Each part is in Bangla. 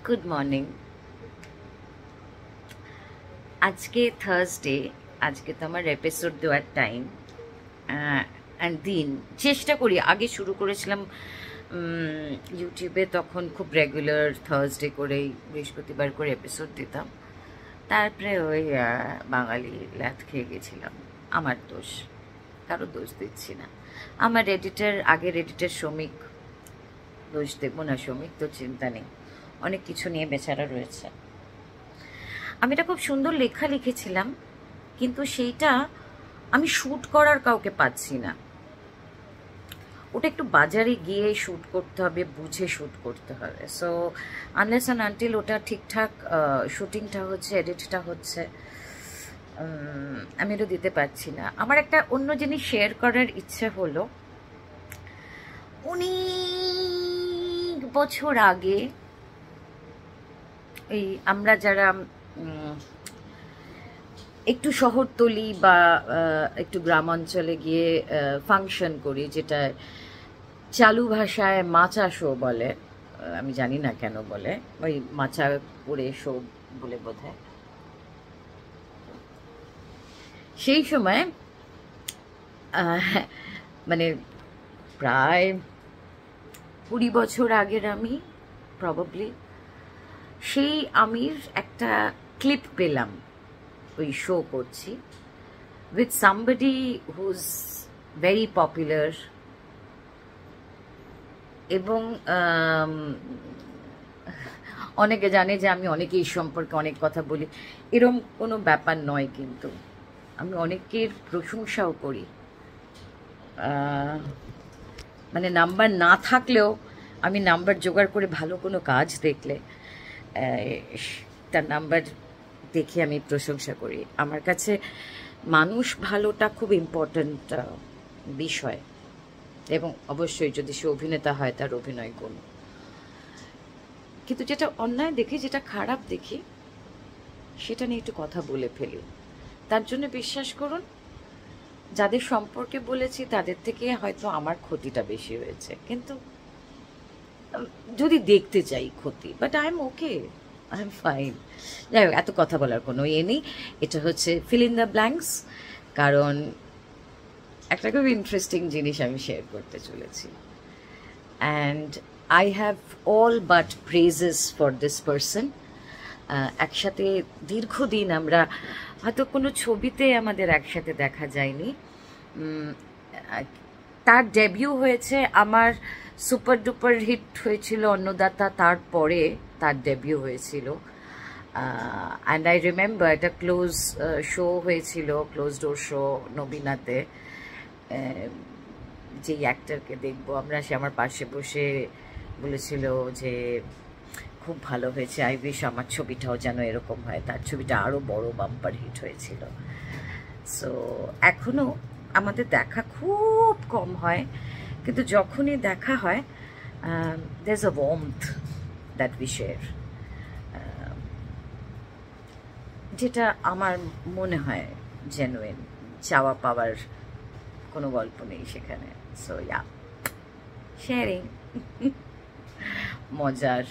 Good morning. আজকে থার্সডে, আজকে তো আমার এপিসোড দেওয়ার টাইম অ্যান্ড দিন। চেষ্টা করি, আগে শুরু করেছিলাম ইউটিউবে, তখন খুব রেগুলার থার্সডে করেই বৃহস্পতিবার করে এপিসোড দিতাম। তারপরে ওই বাঙালি ল্যাথ খেয়ে গেছিলাম। আমার দোষ, কারো দোষ দিচ্ছি না। আমার এডিটার, আগের এডিটার শ্রমিক, দোষ দেবো না। শ্রমিক তো চিন্তা নেই, অনেক কিছু নিয়ে বেচারা রয়েছে। আমি এটা খুব সুন্দর লেখা লিখেছিলাম, কিন্তু সেইটা আমি শ্যুট করার কাউকে পাচ্ছি না। ওটা একটু বাজারে গিয়ে শ্যুট করতে হবে, বুঝে শ্যুট করতে হবে। সো আনলেস অ্যান্ড আনটিল ওটা ঠিকঠাক শ্যুটিংটা হচ্ছে, এডিটটা হচ্ছে, আমি এটা দিতে পারছি না। আমার একটা অন্য জিনিস শেয়ার করার ইচ্ছে হলো। অনেক বছর আগে এই আমরা যারা একটু শহরতলি বা একটু গ্রাম অঞ্চলে গিয়ে ফাংশন করি, যেটা চালু ভাষায় মাচা শো বলে, আমি জানি না কেন বলে, ওই মাচা করে শো বলে বোধহয়। সেই সময় মানে প্রায় 20 বছর আগের আমি, প্রবাবলি, সেই আমির একটা ক্লিপ পেলাম ওই শো করছি with somebody who's very popular. এবং অনেকে জানে যে আমি অনেকেই সম্পর্কে অনেক কথা বলি, এরম কোনো ব্যাপার নয়, কিন্তু আমি অনেকের প্রশংসাও করি। মানে নাম্বার না থাকলেও আমি নাম্বার জোগাড় করে ভালো কোনো কাজ দেখলে তার নাম্বার দেখে আমি প্রশংসা করি। আমার কাছে মানুষ ভালোটা খুব ইম্পর্ট্যান্ট বিষয়, এবং অবশ্যই যদি সে অভিনেতা হয় তার অভিনয় গুণ। কিন্তু যেটা অন্যায় দেখি, যেটা খারাপ দেখি, সেটা নিয়ে একটু কথা বলে ফেলি। তার জন্য বিশ্বাস করুন, যাদের সম্পর্কে বলেছি তাদের থেকে হয়তো আমার ক্ষতিটা বেশি হয়েছে, কিন্তু যদি দেখতে চাই ক্ষতি, but I am okay, I am fine. যাই হোক, এত কথা বলার কোনো ইয়ে নেই। এটা হচ্ছে ফিল ইন দ্য ব্ল্যাঙ্কস, কারণ একটা খুব ইন্টারেস্টিং জিনিস আমি শেয়ার করতে চলেছি। And I have all but praises for this person. একসাথে দীর্ঘদিন আমরা হয়তো কোনো ছবিতে আমাদের একসাথে দেখা যায়নি। তার ডেবিউ হয়েছে, আমার সুপার ডুপার হিট হয়েছিল অন্নদাতা, তারপরে তার ডেবিউ হয়েছিল। অ্যান্ড আই রিমেম্বার একটা ক্লোজ শো হয়েছিল, ক্লোজ ডোর শো নবীনাতে। যেই অ্যাক্টরকে দেখবো আমরা, সে আমার পাশে বসে বলেছিল যে খুব ভালো হয়েছে, আই উইশ আমার ছবিটাও যেন এরকম হয়। তার ছবিটা আরও বড় বাম্পার হিট হয়েছিল। সো এখনও আমাদের দেখা খুব কম হয়, কিন্তু যখনই দেখা হয় there's a warmth that we share, যেটা আমার মনে হয় জেনুইন। চাওয়া পাওয়ার কোনো গল্প নেই সেখানে। সো ইয়া, শেয়ারিং মজার।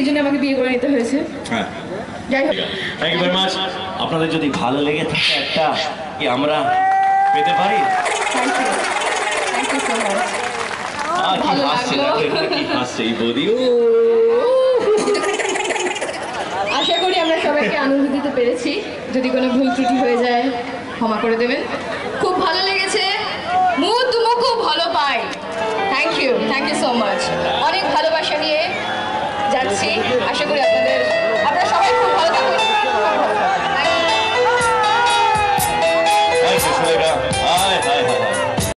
জন্য আমাকে বিয়ে করে নিতে হয়েছে। হ্যাঁ, যাই হোক, থ্যাংক ইউ ভেরি মাচ। আপনাদের যদি ভালো লেগে থাকে একটা কি আমরা পেতে পারি? Thank you so much. কি ভালো হাসছে, লাগলো। কি হাসছে এই বৌদি। আশা করি আমরা সবাইকে আনন্দ দিতে পেরেছি। যদি কোনো ভুল ত্রুটি হয়ে যায় ক্ষমা করে দেবেন। খুব ভালো লেগেছে, মুখ তুমো খুব ভালো পাই। Thank you so much.